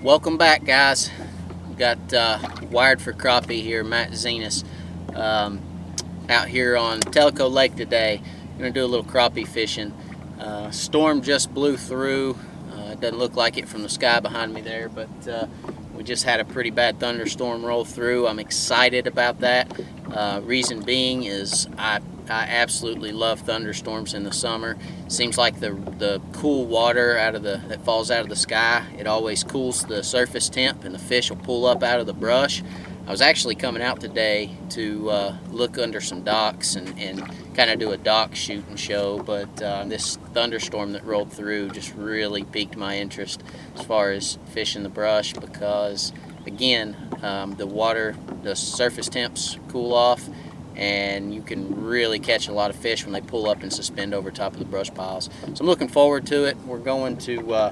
Welcome back, guys. Got wired for crappie here, Matt Zenas, out here on Tellico Lake today. Gonna do a little crappie fishing. Storm just blew through. It doesn't look like it from the sky behind me there, but we just had a pretty bad thunderstorm roll through. I'm excited about that. Reason being is I absolutely love thunderstorms in the summer. Seems like the cool water that falls out of the sky, it always cools the surface temp and the fish will pull up out of the brush. I was actually coming out today to look under some docks and kind of do a dock shoot and show, but this thunderstorm that rolled through just really piqued my interest as far as fishing the brush because, again, the surface temps cool off, and you can really catch a lot of fish when they pull up and suspend over top of the brush piles. So I'm looking forward to it. We're going to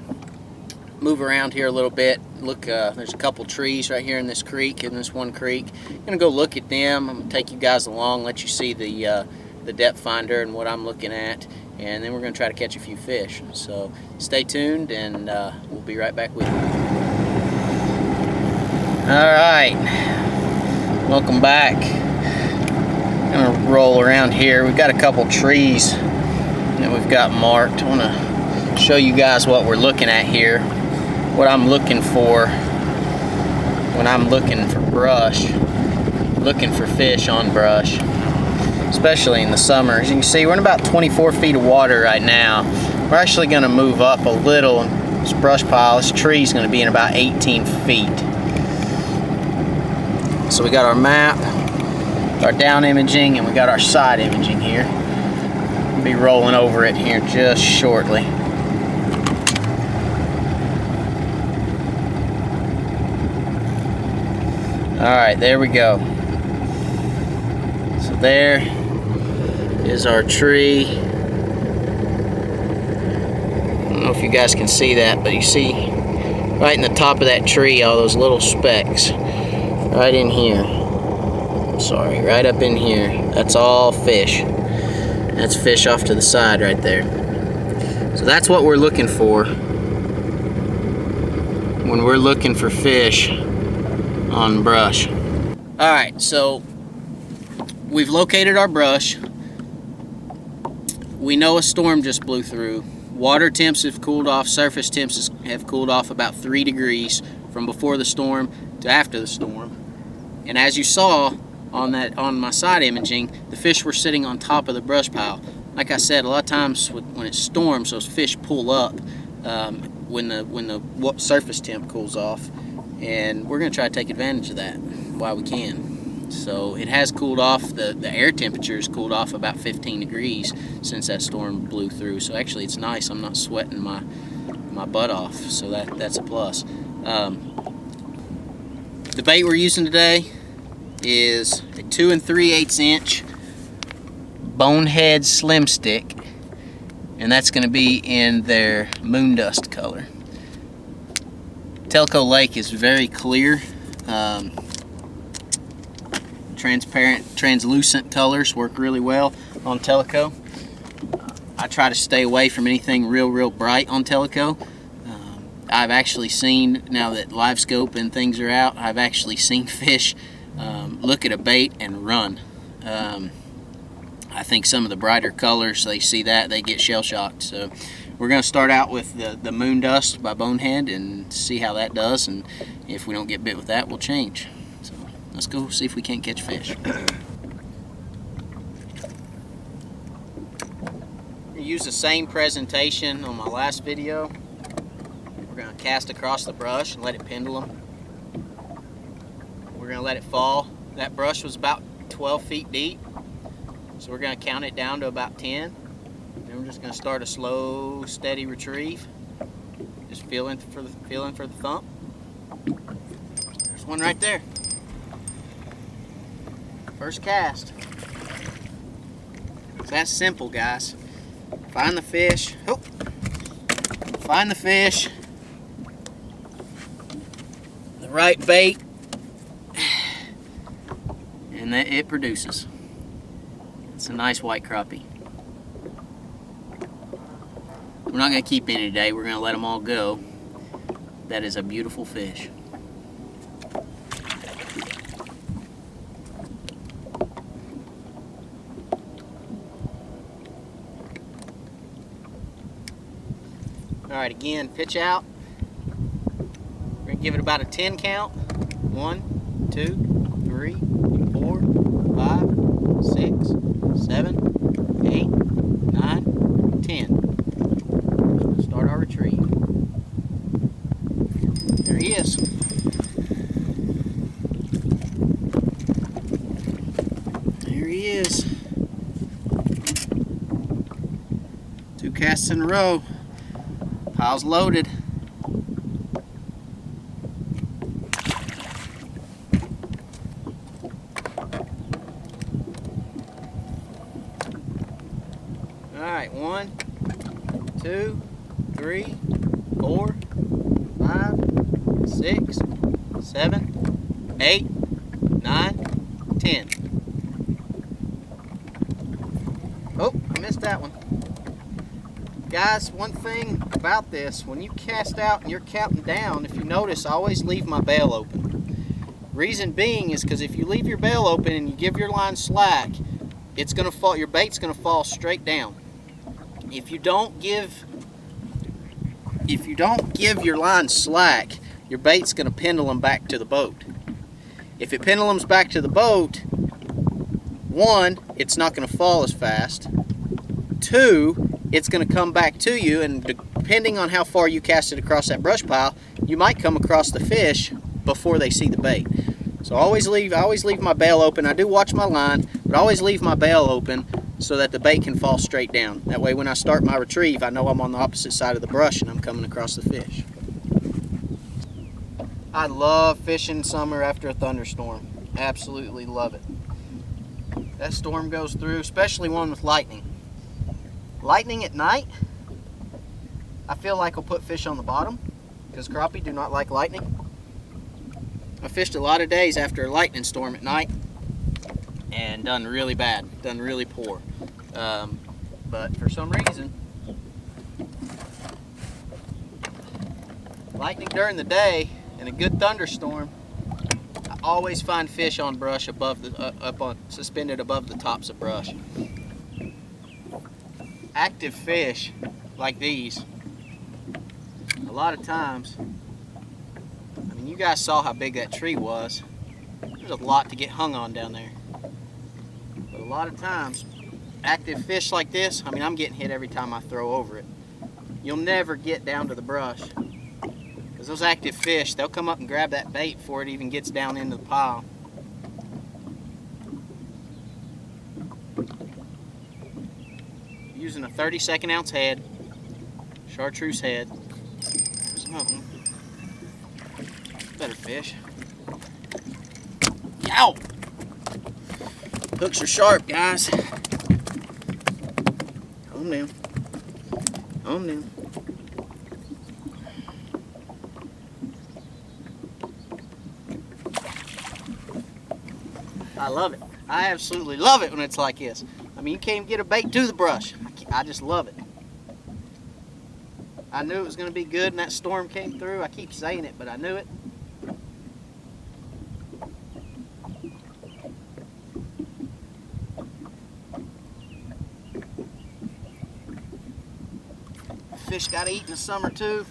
move around here a little bit. Look, there's a couple trees right here in this creek, in this one creek. I'm gonna go look at them. I'm gonna take you guys along, let you see the depth finder and what I'm looking at, and then we're gonna try to catch a few fish. So stay tuned, and we'll be right back with you. All right, welcome back. I'm gonna roll around here. We've got a couple trees that we've got marked. I want to show you guys what we're looking at here, what I'm looking for when I'm looking for brush, looking for fish on brush, especially in the summer. As you can see, we're in about 24 feet of water right now. We're actually going to move up a little. This brush pile, this tree is going to be in about 18 feet. So we got our map, our down imaging, and we got our side imaging here. We'll be rolling over it here just shortly. Alright, there we go. So there is our tree. I don't know if you guys can see that, but you see right in the top of that tree all those little specks right in here. Sorry, right up in here. That's all fish. That's fish off to the side right there. So that's what we're looking for when we're looking for fish on brush. Alright, so we've located our brush. We know a storm just blew through. Water temps have cooled off, surface temps have cooled off about 3 degrees from before the storm to after the storm. And as you saw on my side imaging, the fish were sitting on top of the brush pile. Like I said, a lot of times when it storms, those fish pull up when the surface temp cools off, and we're going to try to take advantage of that while we can. So it has cooled off. The air temperature has cooled off about 15 degrees since that storm blew through. So actually it's nice. I'm not sweating my butt off, so that's a plus. The bait we're using today is a 2 3/8 inch BoneHead slim stick, and that's going to be in their moon dust color. Tellico Lake is very clear, transparent, translucent colors work really well on Tellico. I try to stay away from anything real bright on Tellico. I've actually seen, now that live scope and things are out, I've actually seen fish look at a bait and run. I think some of the brighter colors, they see that, they get shell shocked. So we're going to start out with the Moon Dust by BoneHead and see how that does, and if we don't get bit with that, we'll change. So let's go see if we can't catch fish. Use the same presentation on my last video. We're going to cast across the brush and let it pendulum. We're going to let it fall. That brush was about 12 feet deep, so we're going to count it down to about 10. Then we're just going to start a slow, steady retrieve. Just feeling for the thump. There's one right there. First cast. It's that simple, guys. Find the fish. Oh. Find the fish. The right bait. And that it produces. It's a nice white crappie. We're not going to keep any today. We're going to let them all go. That is a beautiful fish. Alright, again, pitch out. We're going to give it about a 10 count. 1, 2, 3, 4, 5, 6, 7, 8, 9, 10. Start our retrieve. There he is. There he is. 2 casts in a row. Pile's loaded. Alright, 1, 2, 3, 4, 5, 6, 7, 8, 9, 10. Oh, I missed that one. Guys, one thing about this, when you cast out and you're counting down, if you notice, I always leave my bail open. Reason being is because if you leave your bail open and you give your line slack, it's gonna fall, your bait's gonna fall straight down. If you don't give your line slack, your bait's gonna pendulum back to the boat. If it pendulums back to the boat, 1, it's not gonna fall as fast. 2, it's going to come back to you, and depending on how far you cast it across that brush pile, you might come across the fish before they see the bait. So I always leave my bail open. I do watch my line, but I always leave my bail open so that the bait can fall straight down. That way when I start my retrieve, I know I'm on the opposite side of the brush and I'm coming across the fish. I love fishing summer after a thunderstorm. Absolutely love it. That storm goes through, especially one with lightning. Lightning at night, I feel like will put fish on the bottom because crappie do not like lightning. I fished a lot of days after a lightning storm at night and done really bad, done really poor. But for some reason, lightning during the day and a good thunderstorm, I always find fish on brush above the suspended above the tops of brush. Active fish like these, a lot of times, I mean, you guys saw how big that tree was. There's a lot to get hung on down there. But a lot of times, active fish like this, I mean, I'm getting hit every time I throw over it. You'll never get down to the brush. Because those active fish, they'll come up and grab that bait before it even gets down into the pile. Using a 32nd ounce head, chartreuse head. There's another one. Better fish. Yow! Hooks are sharp, guys. Calm down. Calm down. I love it. I absolutely love it when it's like this. I mean, you can't even get a bait to the brush. I just love it. I knew it was going to be good and that storm came through. I keep saying it, but I knew it. Fish got to eat in the summer too.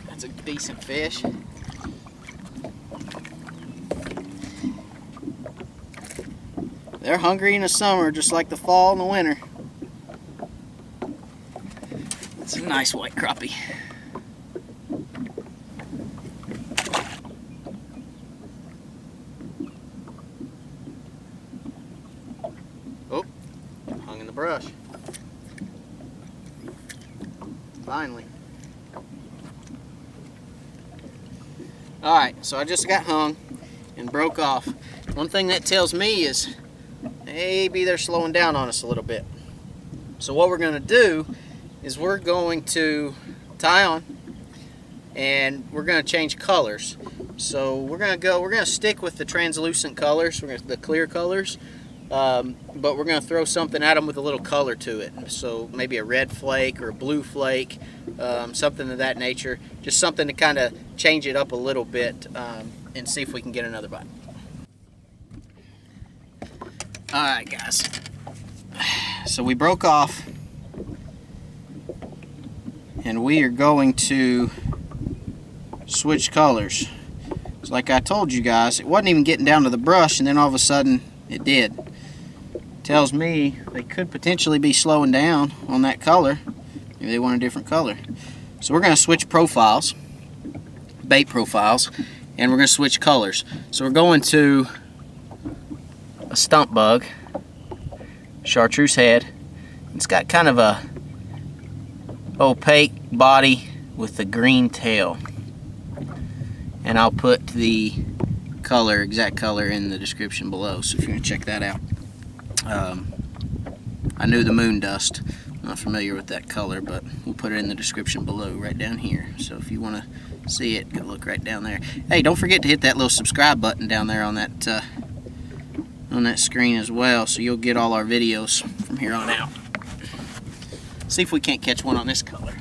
That's a decent fish. They're hungry in the summer just like the fall and the winter. It's a nice white crappie. Oh, hung in the brush. Finally. Alright, so I just got hung and broke off. One thing that tells me is maybe they're slowing down on us a little bit. So what we're going to do is we're going to tie on and we're going to change colors. So we're going to stick with the translucent colors, the clear colors, but we're going to throw something at them with a little color to it. So maybe a red flake or a blue flake, something of that nature. Just something to kind of change it up a little bit and see if we can get another bite. Alright guys, so we broke off and we are going to switch colors. So like I told you guys, it wasn't even getting down to the brush, and then all of a sudden it did. Tells me they could potentially be slowing down on that color. Maybe they want a different color. So we're going to switch profiles, bait profiles, and we're going to switch colors. So we're going to a stump bug, chartreuse head. It's got kind of a opaque body with a green tail. And I'll put the color, exact color, in the description below, so if you want to check that out. I knew the moon dust. I'm not familiar with that color, but we'll put it in the description below right down here. So if you want to see it, go look right down there. Hey, don't forget to hit that little subscribe button down there on that screen as well, so you'll get all our videos from here on out. See if we can't catch one on this color.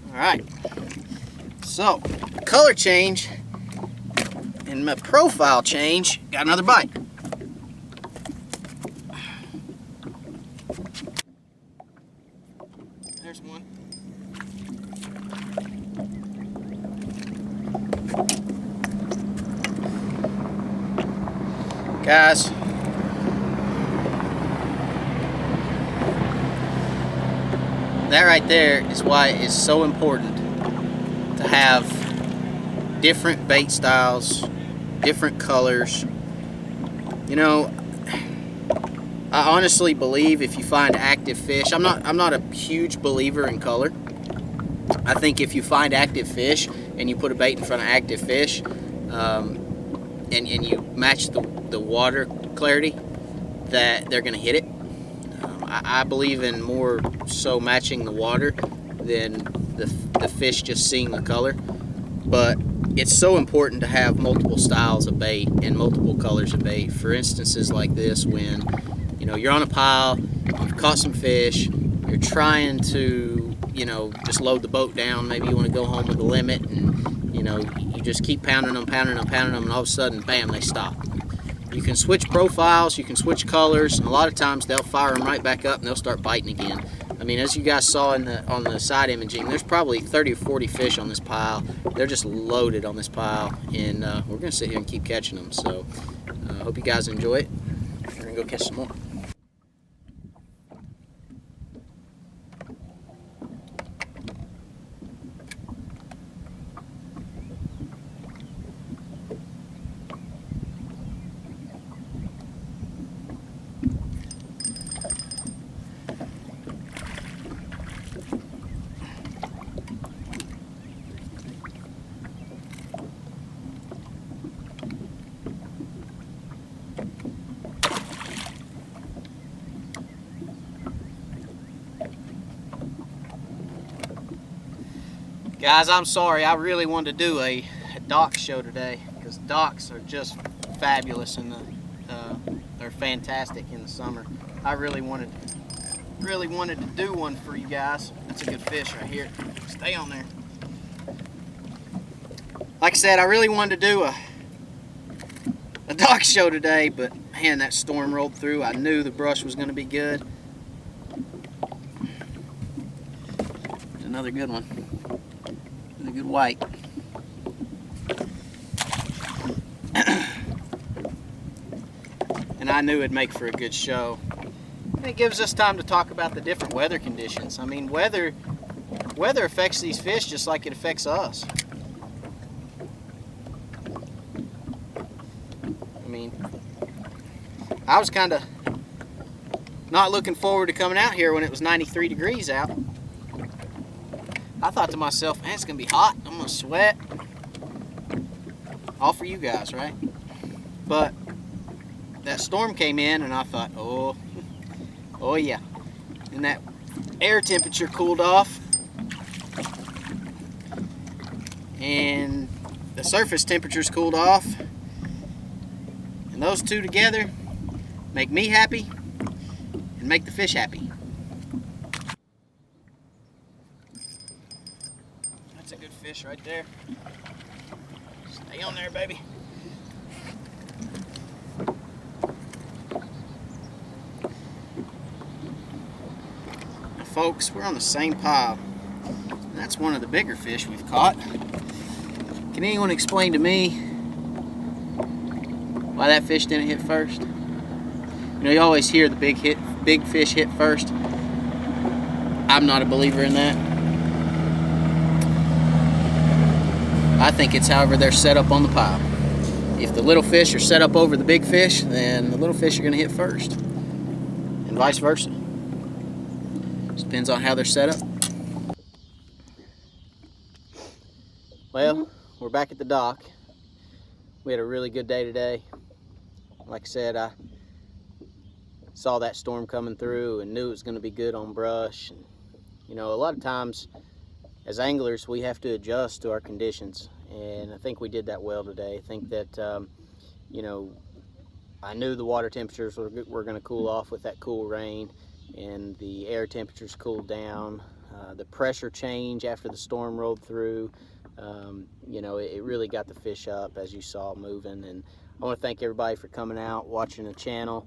Alright, so color change and my profile change, got another bite. There's one. Guys, that right there is why it's so important to have different bait styles, different colors. You know, I honestly believe if you find active fish, I'm not a huge believer in color. I think if you find active fish and you put a bait in front of active fish, and you match the water clarity, that they're gonna hit it. I believe in more so matching the water than the fish just seeing the color. But it's so important to have multiple styles of bait and multiple colors of bait. For instances like this, when you're on a pile, you've caught some fish, you're trying to just load the boat down. Maybe you want to go home with a limit, and you just keep pounding them, and all of a sudden, bam, they stop. You can switch profiles, you can switch colors, and a lot of times they'll fire them right back up and they'll start biting again. I mean, as you guys saw on the side imaging, there's probably 30 or 40 fish on this pile. They're just loaded on this pile, and we're going to sit here and keep catching them. So I hope you guys enjoy it. We're going to go catch some more. Guys, I'm sorry. I really wanted to do a dock show today because docks are just fabulous in they're fantastic in the summer. I really wanted to do one for you guys. That's a good fish right here. Stay on there. Like I said, I really wanted to do a dock show today, but man, that storm rolled through. I knew the brush was going to be good. Another good one. A good white. And I knew it'd make for a good show. And it gives us time to talk about the different weather conditions. I mean, weather affects these fish just like it affects us. mean, I was kind of not looking forward to coming out here when it was 93 degrees out. I thought to myself, man, it's gonna be hot, I'm gonna sweat. All for you guys, right? But that storm came in and I thought, oh yeah. And that air temperature cooled off and the surface temperatures cooled off, and those two together make me happy and make the fish happy. That's a good fish right there. Stay on there, baby. Now, folks, we're on the same pile. And that's one of the bigger fish we've caught. Can anyone explain to me why that fish didn't hit first? You know, you always hear the big fish hit first. I'm not a believer in that. I think it's however they're set up on the pile. If the little fish are set up over the big fish, then the little fish are going to hit first, and vice versa. Just depends on how they're set up. Well, we're back at the dock. We had a really good day today. Like I said, I saw that storm coming through and knew it was going to be good on brush. And, you know, a lot of times as anglers we have to adjust to our conditions, and I think we did that well today. I think that you know, I knew the water temperatures were going to cool off with that cool rain, and the air temperatures cooled down. The pressure change after the storm rolled through, you know, it really got the fish up, as you saw, moving. And I want to thank everybody for coming out, watching the channel.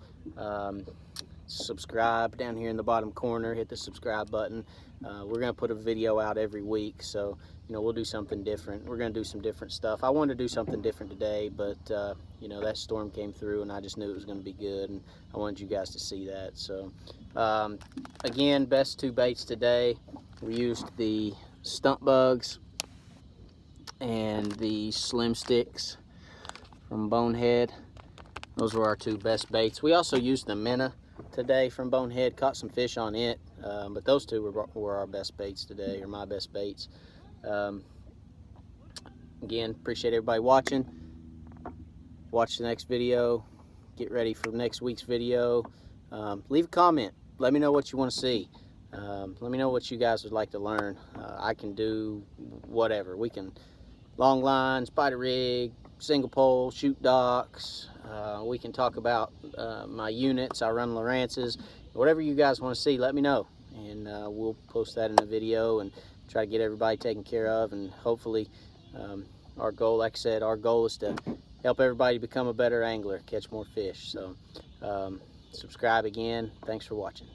Subscribe down here in the bottom corner, hit the subscribe button. We're going to put a video out every week, so you know, we'll do something different. We're going to do some different stuff. I wanted to do something different today, but you know, that storm came through and I just knew it was going to be good, and I wanted you guys to see that. So again, best two baits today. We used the Stump bugs and the slim sticks from BoneHead. Those were our two best baits. We also used the minnow today from BoneHead, caught some fish on it, but those two were our best baits today, or my best baits. Again, appreciate everybody watching. Watch the next video, get ready for next week's video. Leave a comment, let me know what you want to see. Let me know what you guys would like to learn. I can do whatever. We can long line, spider rig, single pole, shoot docks. We can talk about my units. I run Lowrance's. Whatever you guys want to see, let me know, and we'll post that in a video and try to get everybody taken care of. And hopefully our goal, like I said, our goal is to help everybody become a better angler, catch more fish. So subscribe again. Thanks for watching.